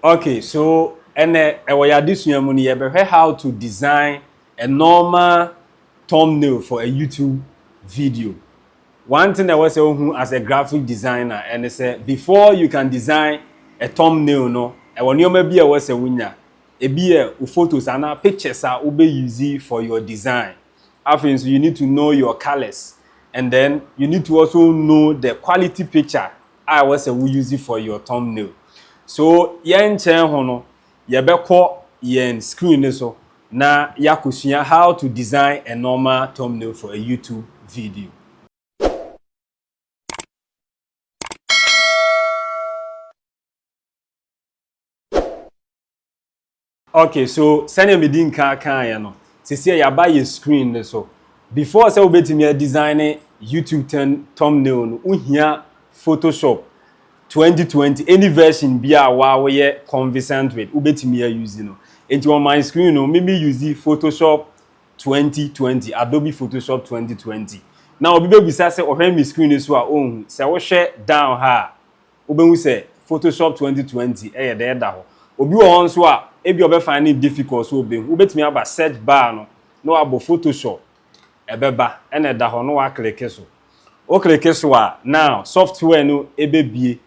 Okay, so this how to design a normal thumbnail for a YouTube video. One thing I was saying as a graphic designer, and I said before you can design a thumbnail, no, I want you maybe I was a winner. It be a photos and pictures are ube easy for your design. After so you need to know your colors, and then you need to also know the quality picture I was use it for your thumbnail. So yen chen hono yebeko yen screen so na yakusua how to design a normal thumbnail for a YouTube video. Okay, so send me din kan ya no. Sisi ya buy your screen so before say obetimi design YouTube thumbnail no uhia Photoshop 2020 any version bia wa we conversant with ubetimi use no. Enti on my screen no maybe use Photoshop 2020 Adobe Photoshop 2020. Now obi be bisa say ohwe mi screen so a ohun say wo hwe down ha obehu say Photoshop 2020 eh dey da ho. Obi wo hon so a ebi obe find it difficult so obehu ubetimi aba search bar no abo Photoshop ebeba ene da ho no wa click so. O click so a now software no ebebie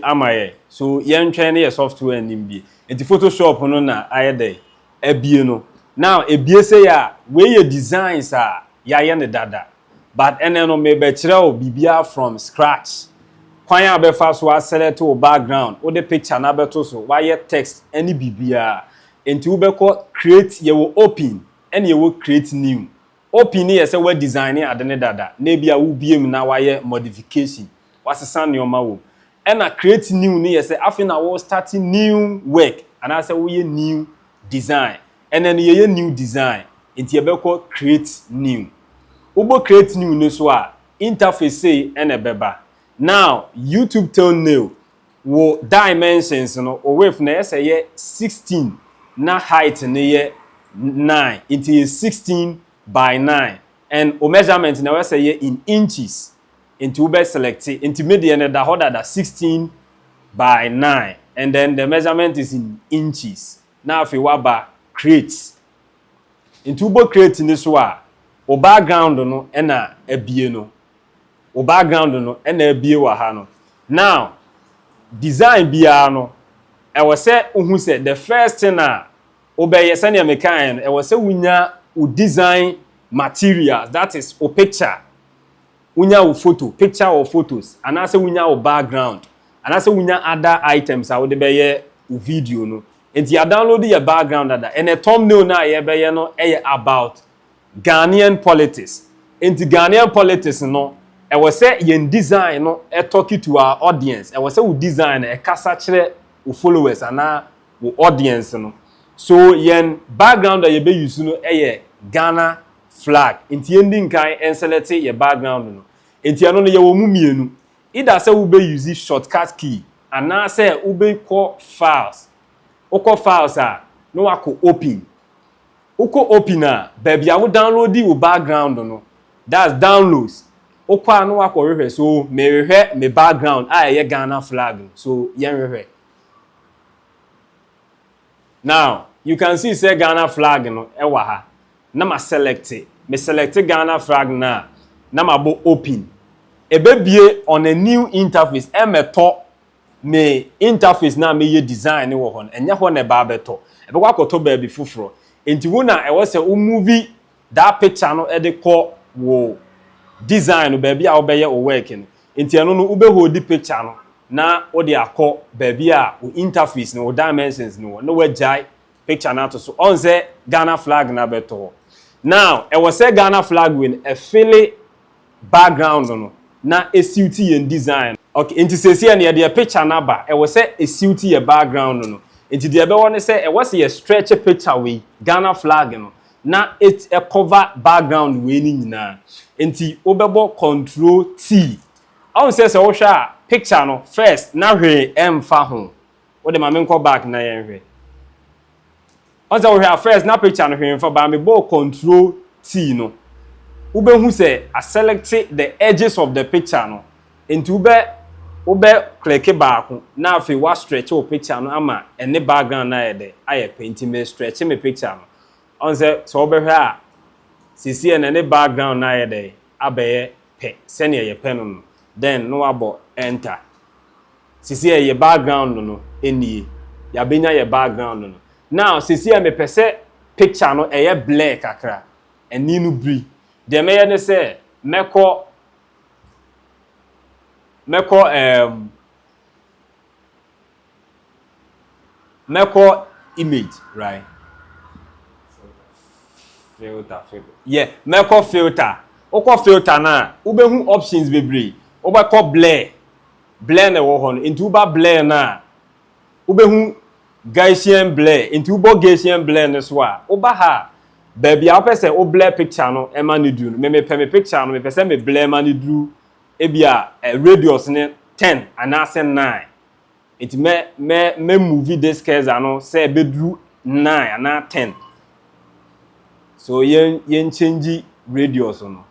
amaye so yen twen na software nimbi enti Photoshop no na ayede ebie no now ebie say ya we your designs a ya ye ne dada but ene no me be kire o bibia from scratch kwan ya be fa so select o background o the picture na beto so why text any bibia enti we be call create ye will open and ye will create new open ye say we designing adene dada na bia wo biem na why modification wasesa ne oma wo and I create new ni say after na we starting new work and I say we new design and then ye new design enti ye be call create new ubo create new no so a interface say and beba now YouTube thumbnail wo dimensions no o width na say ye 16 na height na ye 9 enti 16 by 9 and o measurement na we say ye in inches into ube select into median and the 16 by 9 and then the measurement is in inches. Now if you waba create into ube create in this way o background no ena ebie no o background no ena ebie wa ha no now design bia no e was say who said the first thing na obey senior mekan e was say wunya o design materials that is o picture unya wo photo picture or photos and I say unya wo background and I say unya other items I would be ye video no enti ya download your background that and a thumbnail na ye be ye no about Ghanaian politics enti Ghanaian politics no e was say yen design no e talk to our audience e was say we design e kasa kire wo followers and wo audience no so yen background that ye be use no Ghana flag enti ending kan and select your background no enti ano no ye wo mu mienu either say we be use shortcut key and now say we be call files oko files no wako open oko open baby I will download the background no that's downloads oko no wako rehwe so me rehwe me background ye Ghana flag so yen rehwe now you can see say Ghana flag no ewa ha na ma select me select Ghana flag na ma bo open ebebie on a new interface emeto me interface na me ye design wo ho enya ho na ba beto ebekwa akoto ba bi fufuro enti wo na e wo se o movie that picture no e de ko wo design ba bi a wo be ye o work no enti eno no ube hold the picture no na wo de akọ ba bi a o interface no o dimensions no no we jai picture na to so on say Ghana flag na beto now e was say Ghana flag win a fili background no na a suity and design okay into say na the picture na ba e was say a suity a background no into the be one say e was a stretch picture we Ghana flag no na it a cover background we ni nyina enti obebo control T on say wo hwa picture no first na hwe emfa ho wo de ma me nko back na yen hwe once we have first na picture no hwe emfa ba me bo control T no ube hu say I select the edges of the picture no into ube ube click back na afi wa stretch o picture no ama ene background na yede aye paint me stretch me picture no on say so obe hwe a sisi ene background na yede abeye pe sene ye pe no then no abo enter sisi ye background no enie ya benya ye background no now sisi me pese picture no eye black akra eni no bri de me ye ne say meko image, right? Filter. Yeah, meko filter. Oko filter na, ube hu options bebre. Oba ko blur. Blur na wo ho no. Into uba blur na. Ube hu Gaussian blur. Into ubo Gaussian blur ne so a. Oba ha. Baby, a pese o blur picture no e ma ne dru. Me picture no me pese me blur ma ne dru. Ebia radius ne 10 and I say 9. It me movie this case ano say bedru 9 and 10. So yen change radius no.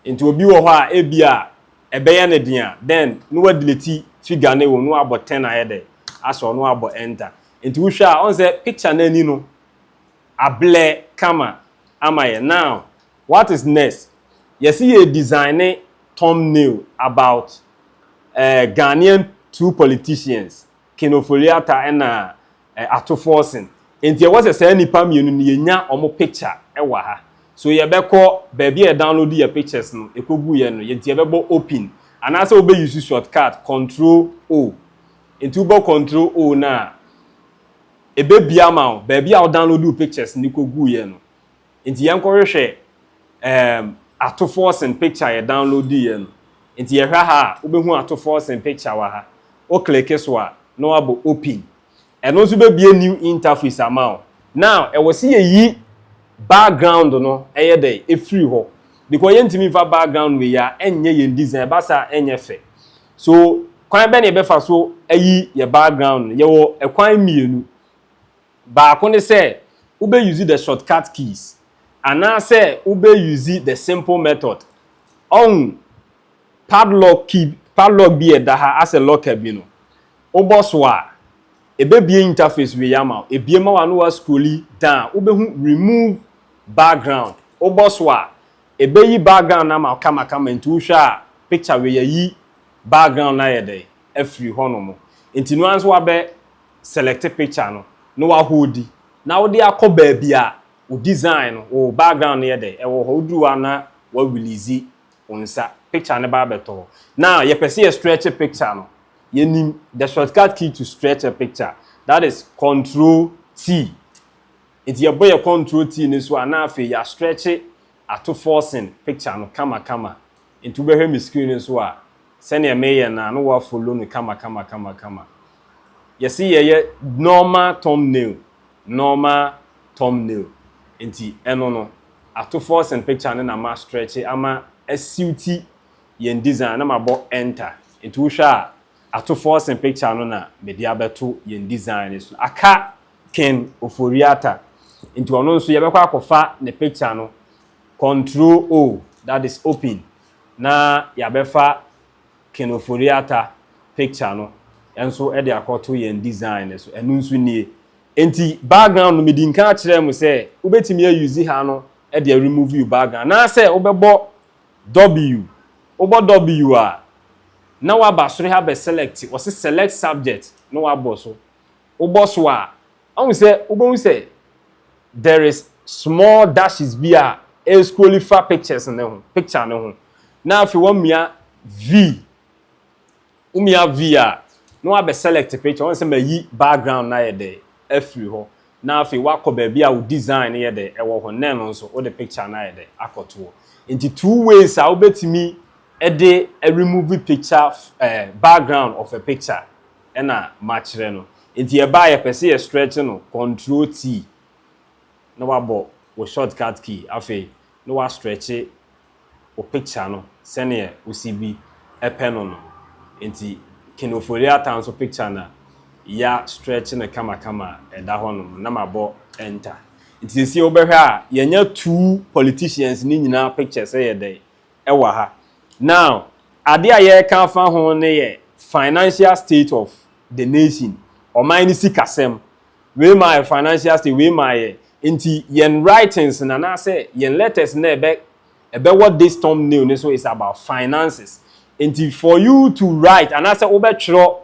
Into obi wo ho a ebia ebeye ne dia then no wa delete figure ne wo no abo 10 ahead aso no abo enter. Into wo hwa on say picture na ni no able kama amaye. Now what is next? You see a designing thumbnail about Ghanaian two politicians, Kinofoliata and Atoforsen. And there was a say nipa mienu ni nya omo picture ewa ha. So you beko baby e download your pictures no ekogu ye no ye bebo open. And also obe use shortcut Control O. Into bo Control O na ebe bia ma baby a download your pictures ni kogu ye no. Into yanko hwe Atoforsen picture ye download ye no. Into ye hwa ha obehu Atoforsen picture wa ha. O click so a no abo open. And also be a new interface amount. Now, I will see a yi background no eye dey e free ho. Because yentimi fa background we ya enye ye design basa enye fe. So, kwan be na be fa so ayi ye background ye wo ekwan mienu. Ba ko ne say ube use the shortcut keys. And now say ube use the simple method. On padlock be e da ha as a locker bi no. Oboswa ebe bie interface we yama ebie ma wanu wa scrolly down obehu remove background oboswa ebe yi background na ma kama ntu hwa picture we yi background na yede afri hono mo nti no anso wa be select picture no wa hold na wo de akoba bia o design o background yede e wo hodru ana wa release onsa picture ne ba beto now ye pese ye stretch picture no yenim the shortcut key to stretch a picture that is Control T. It's your boy Control T ni so ana afi ya stretch it Atoforsen picture no kama into be me screen so a send your mayor na no wa follow no kama. You see ye normal thumbnail enti eno no Atoforsen picture na ma stretch it ama suit yen design na ma bo enter into hwa Atoforsen picture no na media beto yen design so aka ken oforiata into ono nso ye bekwa akofa ne picture no Control O that is open na ya befa ken oforiata picture no enso e de akoto yen design so enu nso nie enti background no medinka kire mu se ubetimi use ha no e de remove you background na se obebo W a now aba sori ha be select was select subject no abo so oboso a we say there is small dashes via a scrolly for pictures ne ho picture ne ho now if you want mia v a no aba select picture one say ma yi background na ye dey afri ho now if you wa ba bia wo design ye dey e wo ho ne no so wo the picture na ye dey akoto into two ways a obetimi a remove picture background of a picture and a match no inti e ba ye pese ye stretch no Control T no wabo wo shortcut key afi no wa stretch o picture no sene usibi e pen no inti kinofori so picture na ya stretch na kama e da ho no na mabo enter It is see over here. Yenya two politicians ni nyina pictures say dey. Ewa ha. Now, ade a ye kan fa ho ne financial state of the nation. O man ni sikasem. We my financial state, we my inti yen writings na na say yen letters na ebe what this thumbnail ne so is about finances. Inti for you to write and I say obetro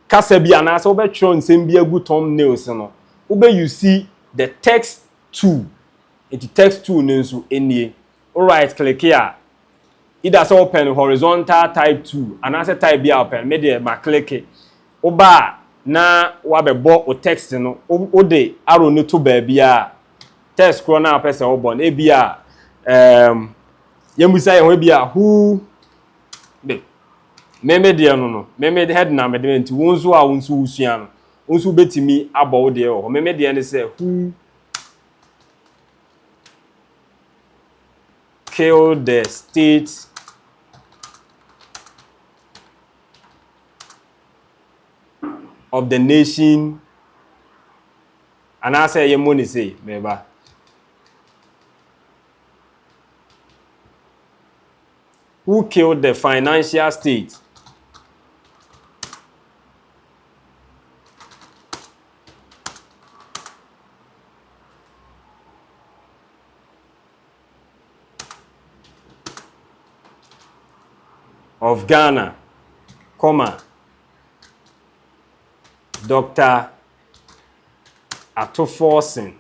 kasa bi and I say obetro nsem bi agu thumbnails no. Ube you see the text tool. Inti text tool ne so enie. All right, click here. Either so open horizontal type 2 and I say type bi open me dey ma click it. Oba na wabebo o text no o de arrow no to baabi a text scroll na person o born e bia yemusa ye ho bia who de meme de no meme de head na me de nti wonso a wonso usua no wonso betimi abo wo de ho meme de ne say who killed the state of the nation, and I say your money say, beba. Who killed the financial state of Ghana, comma, Dr. Atoforsen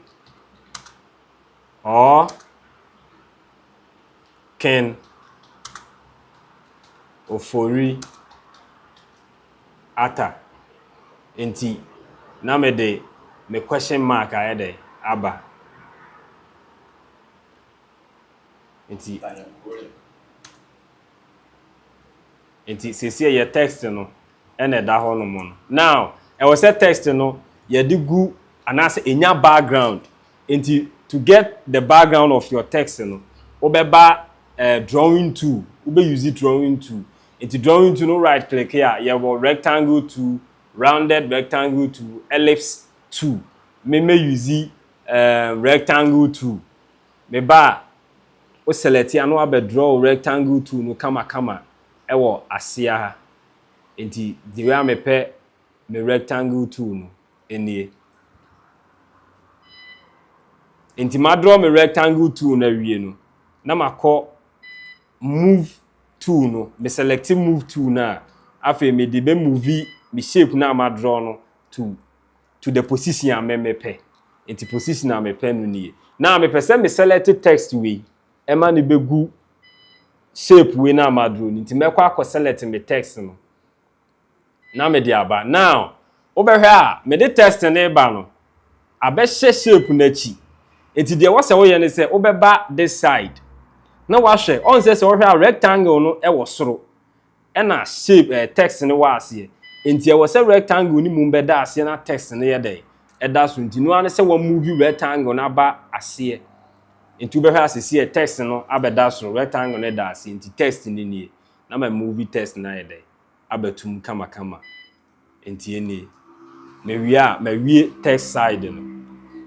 or Ken Ofori Ata enti na me de me question mark ayede aba enti sese ye text no ene da ho no mo now I was a text no ye di gu anase enya background enti to get the background of your text no obeba drawing tool ube use drawing tool enti drawing tool no right click here you have rectangle tool, rounded rectangle tool, ellipse tool me use rectangle tool me ba o select ya no abe draw rectangle tool no kama ewo asia ha enti the way me pe me rectangle tool no enie enti ma draw me rectangle tool na wie no na makọ move tool no me select move tool na afi me de be move me shape na ma draw no to the position a me pe enti position a me pe no nie na me pese me select text we e ma ne be gu shape we na ma draw enti me kwa akọ select me text no na me de aba now obehwe a me de text na ba no abe shape na chi enti de wo se wo ye ne se obeba this side na wa hwe on se wo hwe a rectangle no e wo soro e na shape text ne wa ase enti e wo se rectangle ni mu be da ase na text ne ye dey e da so enti no ane se wo move rectangle na ba ase enti obehwe asese e text no abeda so rectangle ne da ase enti text ni nie na ma move text na ye dey abatum kama enti eni me wie text side no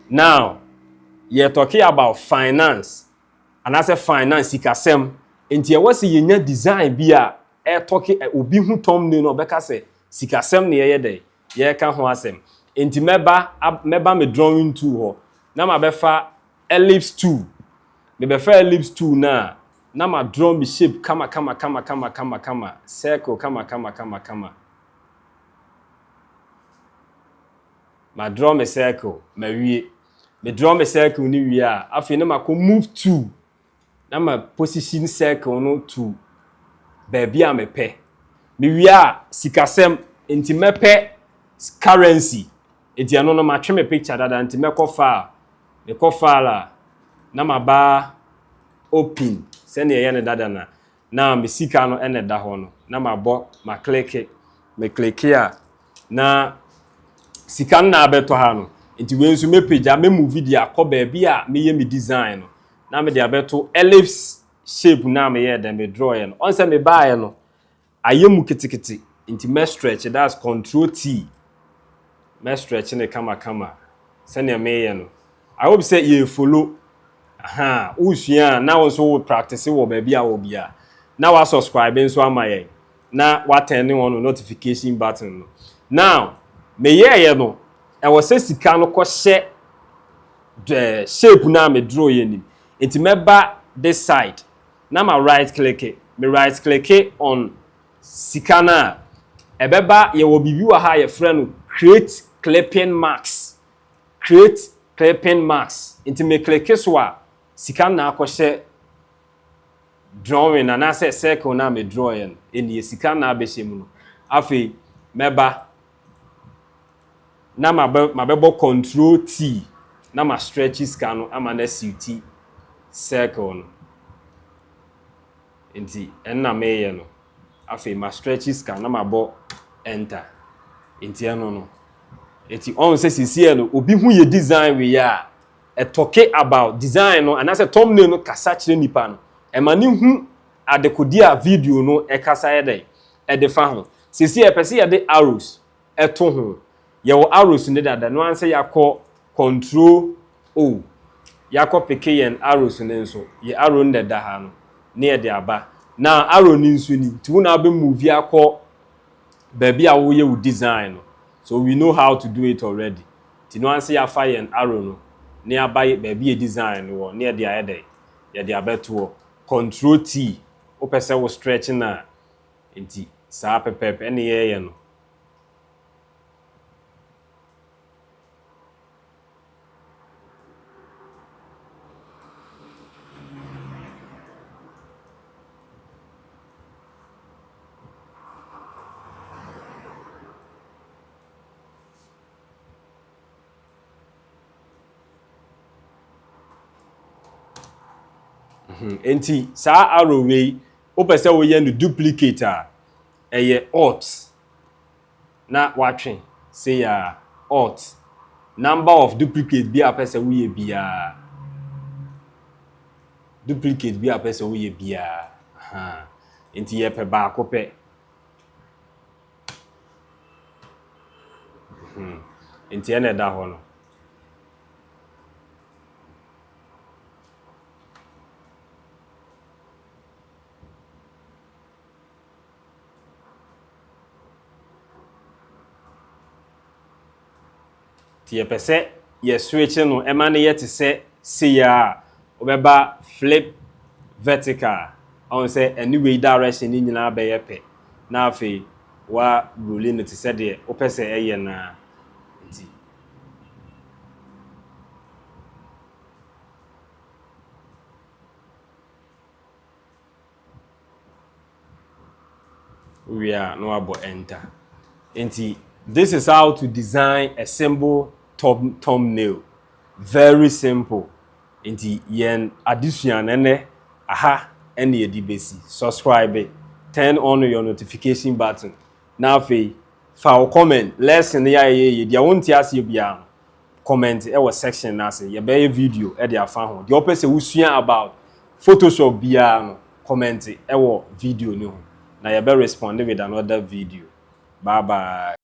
now you're talking about finance and I say finance ikasem enti e wase yenya design bi a e talking obi hu thumbnail no beka say sikasem ne ye dey ye ka ho asem enti meba me drawing tool ho na ma befa ellipse tool me befa ellipse tool na ma draw me shape kama circle kama ma draw me circle ma wie me draw me circle ni wie a afi na ma ko move to na ma position circle no to baby a me pe me wie a sikasem enti me pe currency enti ano no ma twe me picture dada enti me ko file la na ma ba open se ne ye ne dada na me sika no ene da ho no na ma bo ma click here na sika na abeto ha no enti we nso me page a me move dia akọ ba a me ye me design no na me de abeto ellipse shape na me ye dem me draw ye no on se me ba ye no ayemu kitikiti enti me stretch that's control T me stretch ne kama se ne me ye no I hope say you follow. Aha, usua na wo so practice wo ba bia wo bia. Na wa subscribe nso amaye. Na wa turn on notification button. Now, me ye no, e wo se sika no ko hye the shape na me draw ye nim. Enti meba this side. Na ma right click it. Me right click it on sika na. Ebeba ye wo bibi wa ha ye friend create clipping marks. Create clipping marks. Enti me click so a sika na akohye drawing na na say circle na me drawing eni sika na abehye mu no. Afi meba na mabebo control T na ma stretch sika no ama na suit circle no. Enti enna meye no. Afi ma stretch sika na mabo enter. Enti eno no. Enti on say sisi no obi hu ye design we ya talking about design no and I say thumbnail no kasa kire nipa no e ma ni hu adekodi a video no e kasa ye dey e de fa ho sisi e pese ye de arrows e to ho ye wo arrows ne dada no an say yakọ control O yakọ pick yen arrows ne nso ye arrow ne da ha no ne ye de aba na arrow ni nso ni ti wo na be move yakọ baby a wo ye wo design no so we know how to do it already ti no an say ya fa yen arrow no ne abaye baby design wo ne de ayede ye de abeto control T o pese wo stretch na enti sa pepe ene ye no enti sa arrow we o pese wo ye no duplicate a eye alt na watching say ya alt number of duplicate bi a pese wo ye bia duplicate bi a pese wo ye bia aha enti ye pe ba ko pe enti ene da ho no ti pese ye switch no e ma ne ye te se ya obeba flip vertical on say anyway direction ni nyina be ye pe na afi wa rolling no te se de o pese eye na ti we are no abo enter enti this is how to design a simple thumbnail. Very simple. Inti yen addition ene aha ene edi besi. Subscribe. Turn on your notification button. Now fe fa comment lesson ya ye dia wonti ase bia comment e wo section na ase ye be video e dia fa ho. Dia opese usua about Photoshop bia no comment e wo video ni ho. Na ye be respond with another video. Bye bye.